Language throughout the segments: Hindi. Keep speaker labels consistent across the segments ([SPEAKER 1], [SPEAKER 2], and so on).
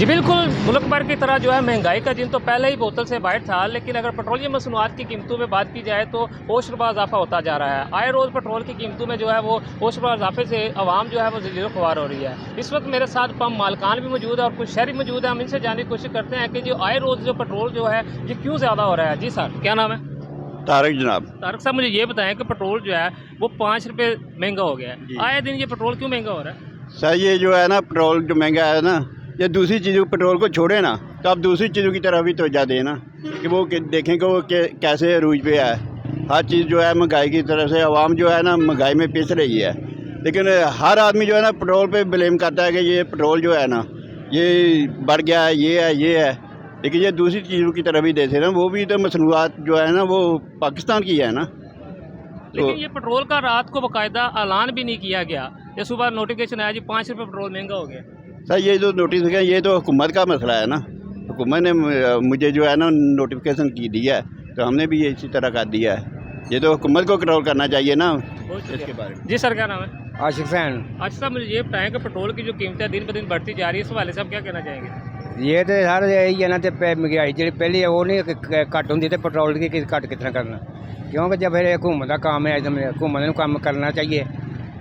[SPEAKER 1] जी बिल्कुल, मुल्क भर की तरह जो है महंगाई का दिन तो पहले ही बोतल से बाहर था, लेकिन अगर पेट्रोलियम मसनूआत की कीमतों में बात की जाए तो होशरुबा इजाफा होता जा रहा है। आए रोज़ पेट्रोल की कीमतों में जो है वो होशरुबा इजाफे से आवाम जो है वो ज़िल्लत ख्वार हो रही है। इस वक्त मेरे साथ पंप मालकान भी मौजूद है और कुछ शहरी मौजूद है। हम इनसे जानने की कोशिश करते हैं कि जो आए रोज़ जो पेट्रोल जो है ये क्यों ज़्यादा हो रहा है। जी सर, क्या नाम है?
[SPEAKER 2] तारक जनाब।
[SPEAKER 1] तारक साहब, मुझे ये बताएं कि पेट्रोल जो है वो 5 रुपये महंगा हो गया
[SPEAKER 2] जी।
[SPEAKER 1] है। आए दिन ये पेट्रोल क्यों महंगा हो रहा है?
[SPEAKER 2] सर ये जो है ना पेट्रोल जो महंगा है ना, ये दूसरी चीज़ों पेट्रोल को छोड़े ना तो आप दूसरी चीज़ों की तरफ भी तवज्जो दें ना कि वो देखें कि वो कैसे अरूज पे है। हर चीज़ जो है महंगाई की तरफ से आवाम जो है ना महंगाई में पिस रही है, लेकिन हर आदमी जो है ना पेट्रोल पे ब्लेम करता है कि ये पेट्रोल जो है ना ये बढ़ गया है, ये है। लेकिन ये दूसरी चीज़ों की तरफ भी देते ना, वो भी तो मसनूआत जो है ना वो पाकिस्तान की है ना।
[SPEAKER 1] लेकिन ये पेट्रोल का रात को बाकायदा ऐलान भी नहीं किया गया। ये सुबह नोटिफिकेशन आया जी 5 रुपये पेट्रोल महंगा हो गया।
[SPEAKER 2] सर ये जो नोटिफिकेशन ये तो हुकूमत का मसला है ना। हुकूमत ने मुझे जो है ना नोटिफिकेशन की दिया है तो हमने भी ये इसी तरह कर दिया है। ये तो हुकूमत को कंट्रोल करना चाहिए ना इसके बारे में।
[SPEAKER 1] जी सर, क्या नाम है?
[SPEAKER 3] आशिक फैन।
[SPEAKER 1] अच्छा साहब, मुझे ये बताएं कि पेट्रोल की जो कीमतें दिन ब दिन बढ़ती जा रही है, इस हवाले से आप क्या कहना चाहेंगे?
[SPEAKER 3] ये तो सर यही है ना, तो महंगाई जी पहली है वो नहीं घट होंगी तो पेट्रोल की घट कितना करना, क्योंकि जब फिर हुकूमत का काम है हुकूमत ने काम करना चाहिए।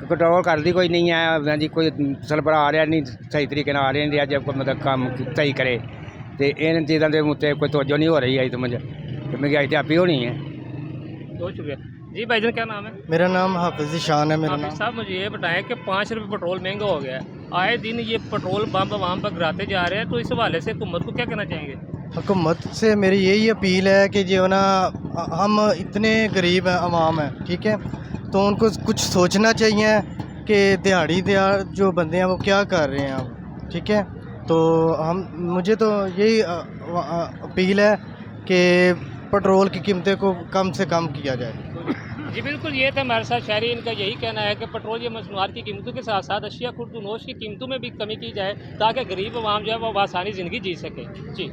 [SPEAKER 3] कंट्रोल करती कोई नहीं है जी, कोई सरबराह आ रहा नहीं सही तरीके आ रहा नहीं रहा, जब कोई मतलब काम सही करे तो इन चीज़ों के उत्ते कोई तवज्जो नहीं हो रही है। समझ महंगाई तो आप ही होनी है।
[SPEAKER 1] बहुत शुक्रिया। जी भाईजान, क्या नाम है?
[SPEAKER 4] मेरा नाम हाफिज़ शान है। मेरा
[SPEAKER 1] हाफिज
[SPEAKER 4] नाम
[SPEAKER 1] साहब, मुझे ये बताएं कि 5 रुपये पेट्रोल महंगा हो गया है। आए दिन ये पेट्रोल पंप आवाम पर गिराते जा रहे हैं, तो इस हवाले से हुकूमत को क्या कहना चाहेंगे?
[SPEAKER 4] हुकूमत से मेरी यही अपील है कि जो ना हम इतने गरीब हैं, आवाम है, ठीक है, तो उनको कुछ सोचना चाहिए कि दिहाड़ी जो बंदे हैं वो क्या कर रहे हैं अब, ठीक है। तो मुझे तो यही अपील है कि पेट्रोल की कीमतें को कम से कम किया जाए।
[SPEAKER 1] जी बिल्कुल, ये था हमारे साथ शहरी। इनका यही कहना है कि पेट्रोल या मसनूआत की कीमतों के साथ साथ अशिया खुर्द नोश की कीमतों में भी कमी की जाए ताकि गरीब आवाम जो है वो आसानी ज़िंदगी जी सके। जी।